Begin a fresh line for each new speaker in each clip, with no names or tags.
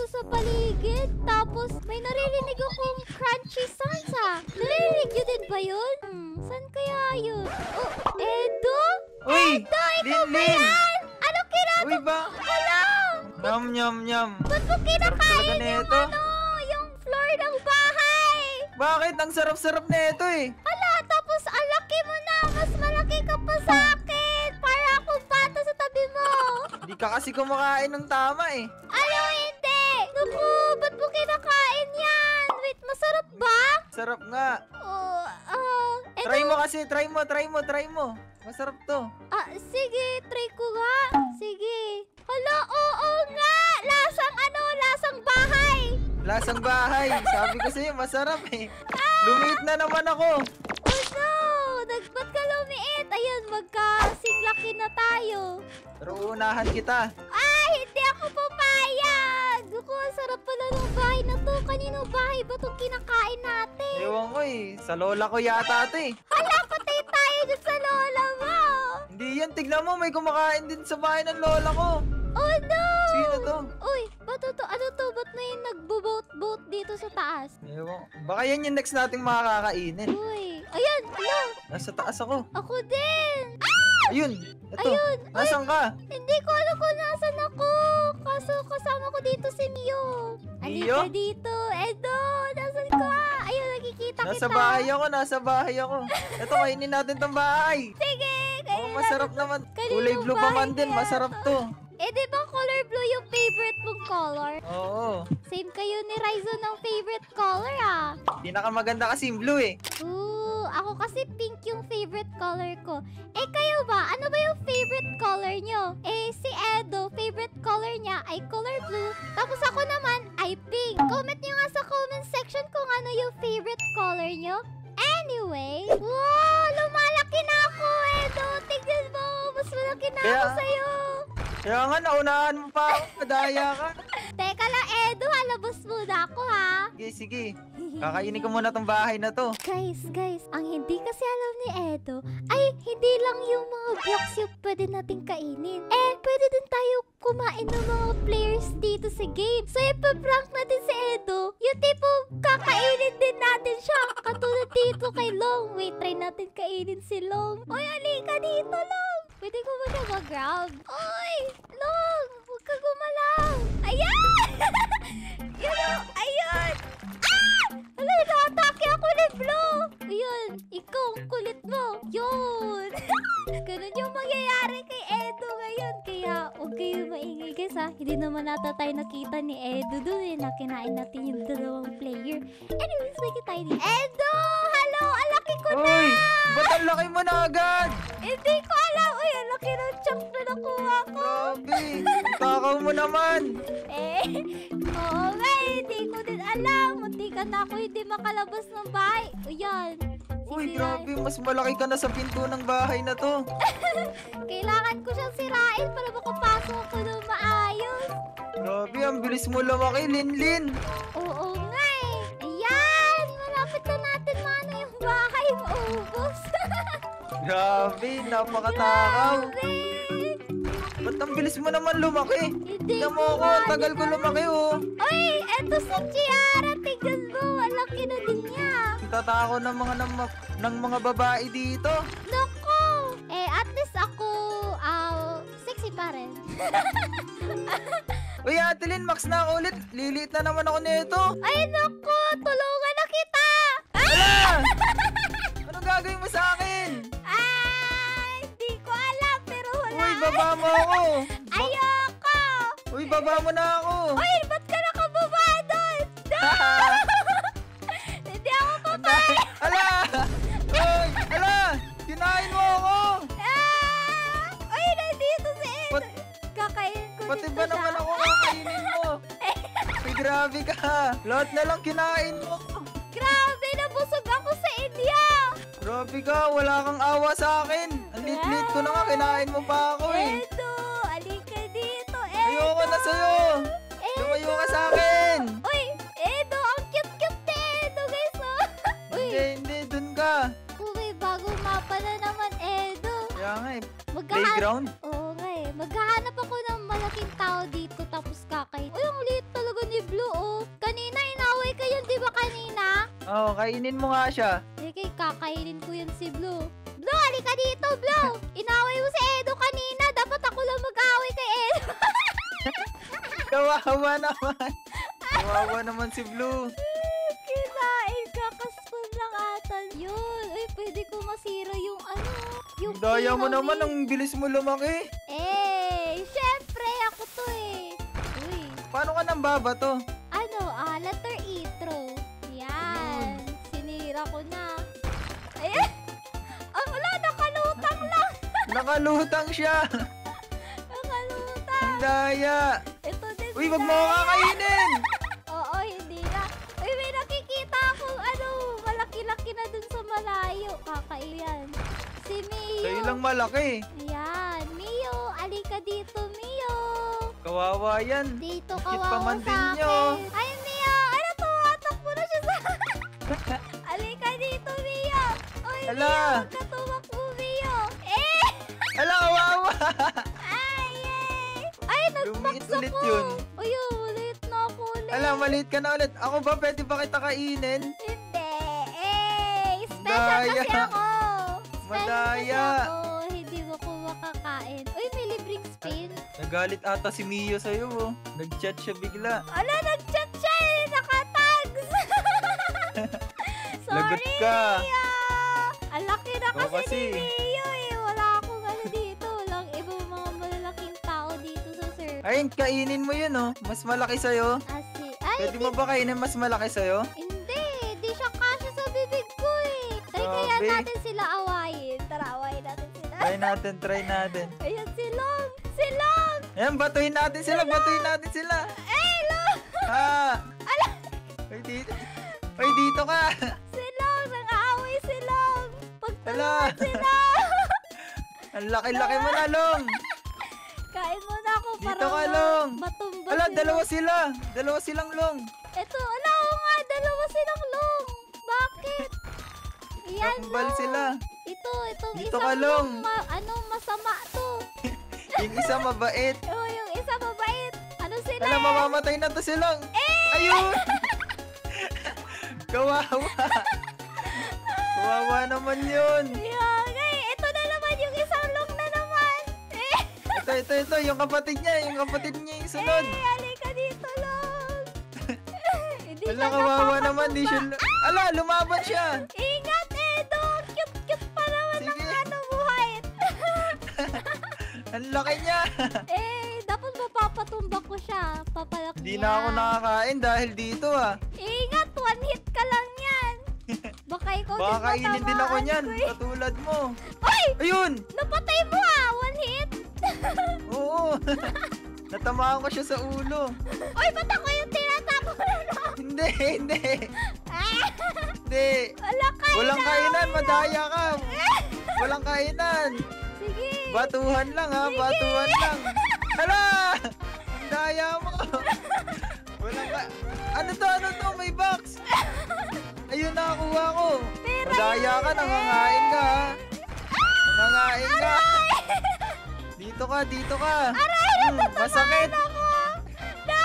sa paligid. Tapos may naririnig akong crunchy sounds ha. Naririnig nyo din ba yun? Saan kaya yun? Oh, Edo?
Uy!
Edo, ikaw ba
Linlin!
yan? Anong kinakain?
Uy ba?
Hala!
Nyam, nyam, nyam.
Ba't mo
Sarap talaga
kinakain
na
yung
ito.
yung floor ng bahay?
Bakit? Ang sarap-sarap na ito eh.
Hala, tapos ang laki mo na. Mas malaki ka pa sa akin. Para akong bata sa tabi mo.
Hindi ka kasi kumakain ng tama eh.
Ano hindi? Naku, ba't mo kinakain yan? Wait, masarap ba?
Sarap nga.
Edo,
Try mo kasi, try mo. Masarap to.
sige, try ko nga. Sige. Hala, oo nga. Lasang bahay.
Lasang bahay. Sabi ko sa'yo, masarap eh. Lumiit na naman ako.
Oh no, ba't ka lumiit? Ayun, magkasing laki na tayo.
Pero uunahan kita.
Hindi ako papayag. Naku, ang sarap pala ng bahay na to. Kaninong bahay ba itong kinakain natin?
Ewan ko eh. Sa lola ko yata ito eh.
Hala, patay tayo dun sa lola mo.
Hindi yan. Tignan mo, may kumakain din sa bahay ng lola ko.
Oh no!
Sino to?
Uy, ba't to? Ano to? Ba't may nagbo-boat dito sa taas?
Ewan. Baka yan yung next nating makakainin.
Uy, ayan, hala.
Nasa taas ako.
Ako din.
Ayun. Ito.
Ayun.
Nasaan ka?
Hindi ko alam kung nasan ako. Kaso kasama ko dito si Mio.
Mio?
Halika dito. Edo, nasan ka? Ayun, nakikita kita.
Nasa bahay ako. Ito, kainin natin tong bahay.
Sige,
Oh, masarap naman.
Kaninong
Kulay blue pa man
bahay
din.
kaya
Masarap
to?
to.
Di ba color blue yung favorite mong color?
Oo.
Same kayo ni Ryzo ng favorite color
Pinakamaganda kasi yung blue eh.
Ako kasi pink yung favorite color ko. Kayo ba? Ano ba yung favorite color nyo? Si Edo, favorite color niya ay color blue. Tapos ako naman ay pink. Comment nyo nga sa comment section kung ano yung favorite color nyo. Anyway, wow! Lumalaki na ako, Edo! Tignan mo! Mas malaki na ako sa'yo!
Kaya nga, naunahan mo pa ako. Madaya ka.
Teka lang, Edo, halabas muna ako, ha?
Sige. Kakainin ko muna tong bahay na to.
Guys, ang hindi kasi alam ni Edo ay hindi lang yung mga blocks yung pwede nating kainin. Pwede din tayo kumain ng mga players dito sa game. So, ipaprank natin si Edo. Yung tipo, kakainin din natin siya. Katulad dito kay Long. Wait, try natin kainin si Long. Oy, halika dito, Long. Pwede ko ba siya mag-grab? Oy, Long, huwag ka gumalaw. Ayan! Ayun! Wala, na-atake ako ni Blue! Ayun, ikaw, ang kulit mo. Yun! Ganun yung mangyayari kay Edo ngayon. Kaya, huwag kayo maingay guys ha. Hindi naman nata tayo nakita ni Edo dun na kinain natin yung dalawang player. Anyways, may tayo ni Edo! Hello! Ang laki ko na!
Uy! Ba't ang laki mo na agad?
Hindi ko alam! Uy, ang laki ng chunk na nakuha ko!
Grabe! Takaw mo naman!
Oo nga hindi ko din alam. Munti ka na ako hindi makalabas ng bahay. O yan.
Uy, grabe. Mas malaki ka na sa pinto ng bahay na to.
Kailangan ko siyang sirain para makapasok ako ng maayos.
Grabe, ang bilis mo lumaki, Linlin.
Oo nga Ayan! Malapit na natin maano yung bahay. Maubos.
Grabe, napakatakaw.
Grabe.
Ba't ang bilis mo naman lumaki?
Hindi
Tignan mo ako, ang tagal ko lumaki oh.
Uy, eto si Chiara. Tignan mo, ang laki na din niya.
Tatako ng mga babae dito.
Naku! At least ako, sexy pa rin.
Uy, Ate Lin, max na ako ulit. Liliit na naman ako nito.
Ay, naku! Tulungan na kita!
Wala! Anong gagawin mo sa akin?
Hindi ko alam, pero wala.
Uy, baba mo ako.
Ayoko!
Uy, baba mo na ako.
Uy, ba't ka nakababa doon? No! Hindi ako papayag!
Ala! Uy, ala! Kinain mo ako.
Uy, nandito si Ed. Kakainin ko
Pati
dito
ba naman ako kakainin mo? Uy, grabe ka. Lahat na lang kinain mo.
Grabe, nabusog ako sa India!
Grabe ka, wala kang awa sa akin. Ang lit-lit ko na nga, kinain mo pa ako eh.
Edo! Alika dito, Edo!
Ayoko na sa'yo. Lumayo ka sa akin.
Uy, Edo! Ang cute-cute ni Edo, guys, oh! Uy,
Hindi, dun ka.
may bagong mapa na naman, Edo.
Kaya nga eh,
Maghahanap.
playground.
Oo nga Maghahanap ako ng malaking tao dito tapos kakain. Uy, ang liit talaga ni Blue, oh. Kanina, inaway ka yun, di ba kanina?
Oo, kainin mo nga siya.
Sige, kakainin ko yun si Blue. Blue, halika dito, Blue. Inaway mo si Edo kanina. Dapat ako lang mag-away kay Edo.
Kawawa naman. Kawawa naman si Blue.
Kinain ka, kaspon lang ata yun. Uy, pwede ko masira yung ano, yung
Daya mo
pyramid.
naman, ang bilis mo lumaki.
Syempre, ako to eh. Uy,
Paano ka nang baba to?
ano, letter E, throw. Yan, sinira ko na. Ayan, wala, nakalutang lang.
Nakalutang siya.
Nakalutang.
Ang daya.
Ito din
Uy,
si
wag mo ako
Daya.
kakainin.
Oo, hindi na. Uy, may nakikita akong ano, malaki-laki na dun sa malayo. Kakailan. Si Mio.
Sa'yo lang malaki.
Ayan, Mio. Alika dito, Mio.
Kawawa yan.
Dito
Cute
kawawa
pa man
sa
din
akin.
nyo.
Ay, Mio. Ano, tumatakbo na siya sa... Alika dito, Mio. Uy,
Ala.
Mio. Huwag ka tumakbo, Mio.
Ala, kawawa.
Ay, ay,
Lumiit
nagpaksa
ulit
ko.
yun.
Uy, ulit na ako ulit.
Ala, maliit ka na ulit. Ako ba, pwede ba kita kainin?
Hindi. Special
Daya.
kasi ako. Special
Madaya.
kasi ako. Hindi mo ko makakain. Uy, may libreng spin.
Nagalit ata si Mio sa'yo, oh. Nag-chat siya bigla.
Ala, nag-chat siya eh. Nakatags. Sorry,
Lagot ka.
Mio. Ang laki na
Ikaw
kasi
kasi.
ni Mio eh. Wala akong ano dito. Walang ibang mga malalaking tao dito sa server.
Ayun, kainin mo yun, oh. Mas malaki sa'yo.
Ay,
Pwede mo ba kainin mas malaki sa'yo?
hindi. Di siya kasya sa bibig ko eh. Try kaya
Grabe.
natin sila awayin. Tara, awayin natin sila.
Try natin.
Ayan si Long. Si Long.
Ayan, batuhin natin sila.
Long.
Ah! Ay, dito. Ay, dito ka.
Si Long. Nang-aaway si Long. Pagtulungan
Ala.
si Long.
Ang laki-laki mo na, Long.
Kain mo na ako para
Dito ka, Long.
matumba
Ala,
si
dalawa
Long.
sila. Dalawa silang Long.
Ito, ala ko nga. Dalawa silang Long. Bakit? Yan,
Kambal
Long.
sila.
Itong
Dito
isang
ka, Long.
masama to.
Yung isa mabait.
Oh, yung isa mabait. Ano sila?
Ala, mamamatay na to silang. Ayun! Kawawa. Kawawa naman yun.
Yagay, ito na naman yung isang Long na naman.
Ito. Yung kapatid niya yung sunod.
Halika dito, Long. Hindi
Wala,
siya
kawawa
nakakatumba.
naman. Di siya... Ala, lumaban siya.
Ingat, Edo. Cute pa naman
Sige.
ng ano buhay.
Ang laki niya.
Dapat mapapatumba ko siya. Papalak
Di
niya.
na ako nakakain dahil dito, ah.
Ingat, one hit ka lang yan. Baka ikaw
Baka
din
kainin din ako
matamaan
niyan.
ko eh.
Katulad mo.
Ay!
Ayun!
Napatay mo one hit.
Oo. Natamaan ko siya sa ulo.
Oy, ba't ako yung tinatako na lang?
Hindi.
Ah!
Hindi.
Wala kayo
Walang
na.
kainan. Madaya ka. Walang kainan.
Sige.
Batuhan lang, ha.
Sige.
Batuhan lang. Hala! Ang daya mo. Walang ka... Ano to? May box. Ayun, nakakuha ko.
Pero
Madaya ka. Nangangain ka, ha. Nangangain ka. Dito ka. Masakit.
Ako. No!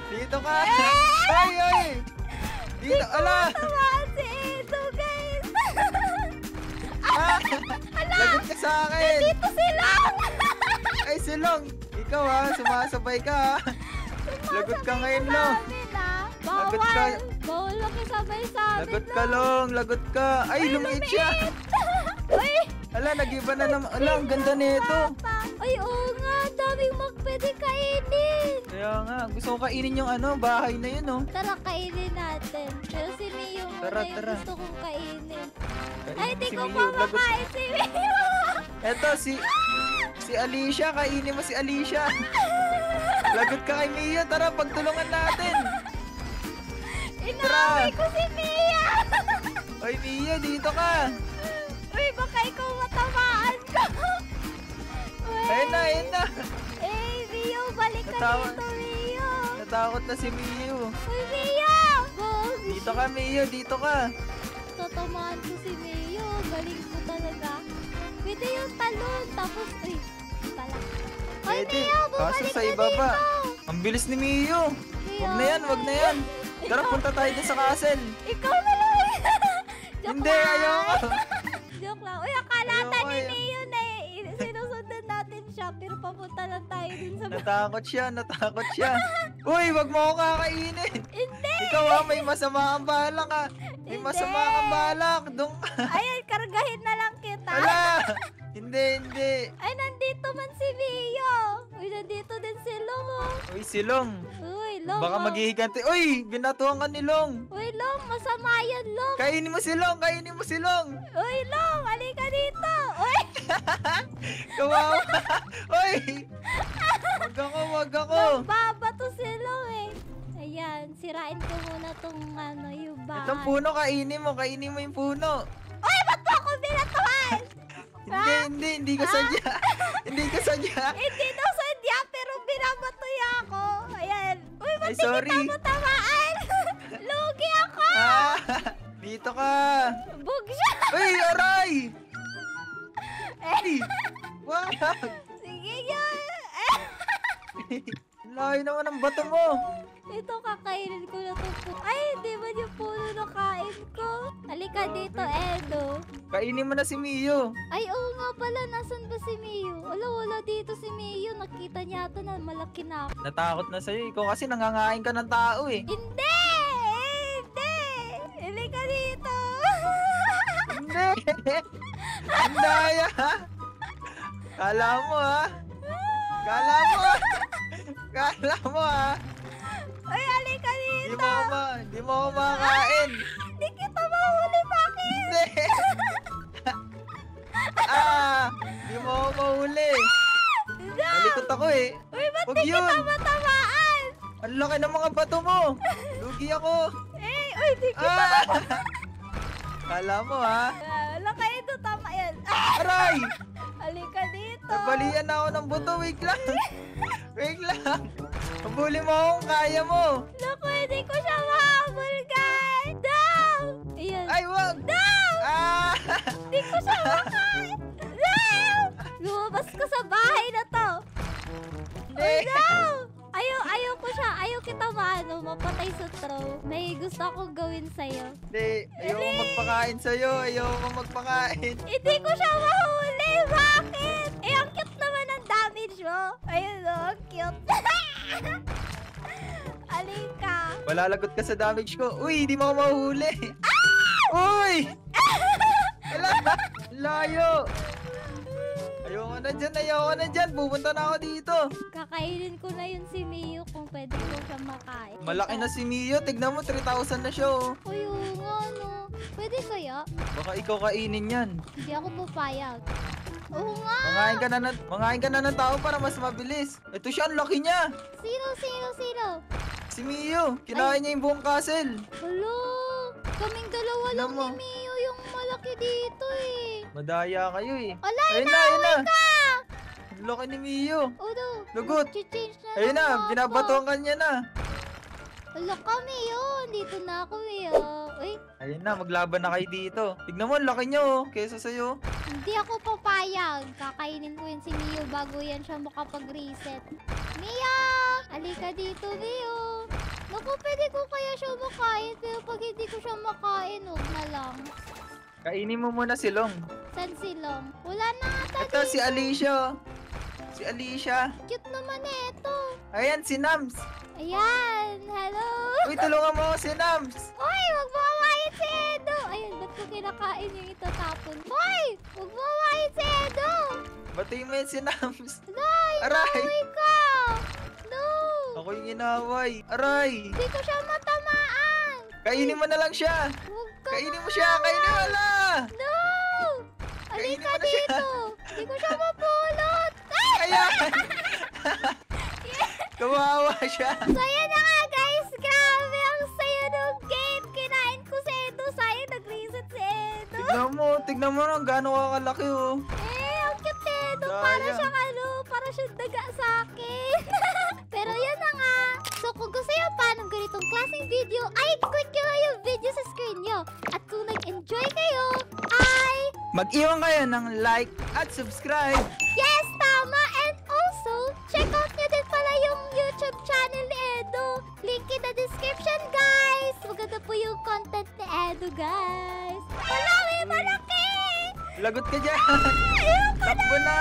Dito ka. Ay. Dito. Ala.
Tamaan si Edo, guys.
Ah. Lagot ka sa akin.
Dito sila.
Ay, silong. Ikaw, ha. Sumasabay ka, ha. Lagot ka ngayon, Long. Lagot ka.
Bawal lang kasabay sa amin.
Lagot ka. Ay, lumiit siya.
Uy!
Ala, nag-iba na naman. Ala, ang ganda nito.
Ay, oo nga. Daming pwede kainin.
Kaya nga, gusto ko kainin yung bahay na yun, oh.
Tara, kainin natin. Pero si Mio
Tara,
muna yung
tara.
gusto kong kainin.
Kainin
Ay, di
si
ko
Mio,
pa
lagot.
makain si Mio.
Eto, si Alicia. Kainin mo si Alicia. Lagot ka kay Mio. Tara, pagtulungan natin.
Inaway ko si Mio.
Oy, Mio, dito ka.
Uy, baka ikaw matamaan ko. Uy.
Ayun na.
Mio, balik ka
Natawa.
dito, Mio.
Natakot na si Mio.
Uy, Mio.
Dito ka, Mio. Dito ka.
Tatamaan ko si Mio. Galing ko talaga. Pwede yung talon. Tapos, uy, pala. Uy,
Pwede.
Mio,
Kaso
bumalik
sa
ka
ibaba.
dito.
Ang bilis ni Mio. Wag na yan, wag na yan. Tara, punta tayo dun sa castle.
Ikaw na lang. Joke
Hindi,
lang.
ayoko.
Joke lang. Uy, akala
Ayoko,
ta ni
ayoko.
Neo na sinusundan natin siya. Pero papunta lang tayo dun sa...
Natakot siya, natakot siya. Uy, wag mo ako kakainin.
Hindi!
Ikaw may masama kang balak ha. May
Hindi.
masama kang balak. Dong.
Ayan, kargahin na lang kita.
Ala! Hindi, hindi.
Ay, nandito man si Mio. Uy, nandito din si Long, oh.
Uy, silong.
Uy, Long,
Baka
oh.
maghihiganti. Uy, binatuhan ka ni Long.
Uy, Long, masama yan, Long.
Kainin mo si Long, kainin mo si Long.
Uy, Long, halika dito. Uy,
Kawawa. Uy. Wag ako, wag ako.
babato si Long, eh. Ayan, sirain ko muna tong yung bahay.
Itong puno, kainin mo yung puno.
Uy, ba't mo ako binatuhan?
Hindi ko sadya. Hindi ko sadya.
Hindi daw sadya, pero binabato niya ako. Ayan. Uy, ba't
Ay,
hindi
sorry.
kita mo tamaan? Lugi ako.
Ah, dito ka.
Bug siya.
Uy, aray. Ay, wag.
Sige yun.
Layo naman ang bato mo.
Ito, kakainin ko na ito. Ay, hindi ba yung puno na kain ko? Halika dito, Edo.
Kainin mo na si Mio.
Ay, oo nga pala. Nasaan ba si Mio? Wala dito si Mio. Nakita niya ito na malaki na ako.
Natakot na sa'yo. Ikaw kasi nangangain ka ng tao eh.
Hindi! Hindi! Halika dito.
Hindi. Ang daya. Kala mo ha. Kala mo ha. Kala mo ha.
Ay, halika dito.
Hindi mo ako makakain.
Hindi kita mahuli. Bakit?
Hindi. Hindi mo ako mahuli. Nalikot ako eh.
Uy, ba't
Wag
di
yun.
kita matamaan?
Ang laki ng mga bato mo. Lugi ako.
Uy, di kita
Kala mo ha.
Laka ito, tama yan.
Aray!
Halika dito.
Nabalian na ako ng buto. Wait lang. Wait lang. Pabuli mo akong kaya mo.
Naku, hindi ko siya mahabol, guys. Daw! Ayan.
Ay, wag.
Daw!
Ah!
Hindi ko siya makain. Daw! Lumabas ka sa bahay na to.
Hindi.
Daw! Ayaw ko siya. Ayaw kita mapatay sa throw. May gusto akong gawin sa'yo.
Hindi. Ayoko magpakain sa'yo. Ayoko magpakain.
Hindi ko siya mahuli. Bakit? Eh, ang cute naman ang damage mo. Ayun o, ang cute. Alika.
Malalagot ka sa damage ko. Uy, hindi mo ako mahuli. Uy! Wala. Layo. Ayoko na dyan. Pupunta na ako dito.
Kakainin ko na yun si Mio kung pwede ko siya makain.
Malaki na si Mio. Tignan mo, 3,000 na siya oh.
Uy, oo nga, no. Pwede kaya?
Baka ikaw kainin yan.
Hindi ako papayag. Oo nga.
Mangain ka na ng tao para mas mabilis. Ito siya, ang laki niya.
Sino?
Si Mio. Kinain niya yung buong castle.
Hello. Kaming dalawa lang
Tignan mo.
ni Mio yung malaki dito eh.
Madaya kayo eh.
Ala,
Ayun na.
ka!
Ang laki ni Mio.
O daw.
Lugot.
Change na
Ayun
lang
na,
ako.
binabaton ka niya na.
Ala ka, Mio. Dito na ako, Mio. Uy,
Ayun na, maglaban na kayo dito. Tignan mo, ang laki niya oh, kesa sa'yo.
hindi ako papayag. Kakainin ko yun si Mio bago yan siya makapag-reset. Mio! Halika dito, Mio. Naku, pwede ko kaya siya makain. Pero pag hindi ko siya makain, huwag na lang.
Kainin mo muna si Long.
San silong? Wala na ata
Ito,
dito.
si Alicia oh. Si Alicia.
Cute naman eh, ito.
Ayan, si Nams.
Ayan, hello.
Uy, tulungan mo ako si Nams.
Hoy, wag mo hawain si Edo. Ayun, ba't ko kinakain yung itatapon? Hoy, wag mo hawain si Edo.
Batiin mo yun si Nams.
Nay,
Aray!
naway ka. No.
Ako yung inaway. Aray!
Hindi ko siya matamaan.
Kainin mo na lang siya.
Huwag ka
Kainin mo
na.
siya. Kainin mo na.
No.
Kainin
Halika
mo na siya.
dito. Hindi ko siya mapulot. Ay!
Ayan. Kawawa siya.
So yan na nga guys, grabe ang saya ng game. Kinain ko si Edo, sayang nag-reset si Edo.
Tignan mo nang gaano kakalaki oh.
Ang cute ni Edo,
Daya.
para siyang para siyang daga sa akin. Pero yan na nga. So kung gusto nyo pa ng ganitong klaseng video, ay click nyo lang yung video sa screen nyo. At kung nag-enjoy kayo, ay
Mag-iwan kayo ng like at subscribe.
yes, tama! And also, check out nyo din pala yung YouTube channel content ni Edo, guys. Wala, may malaki!
Lagot ka dyan! Takbo na!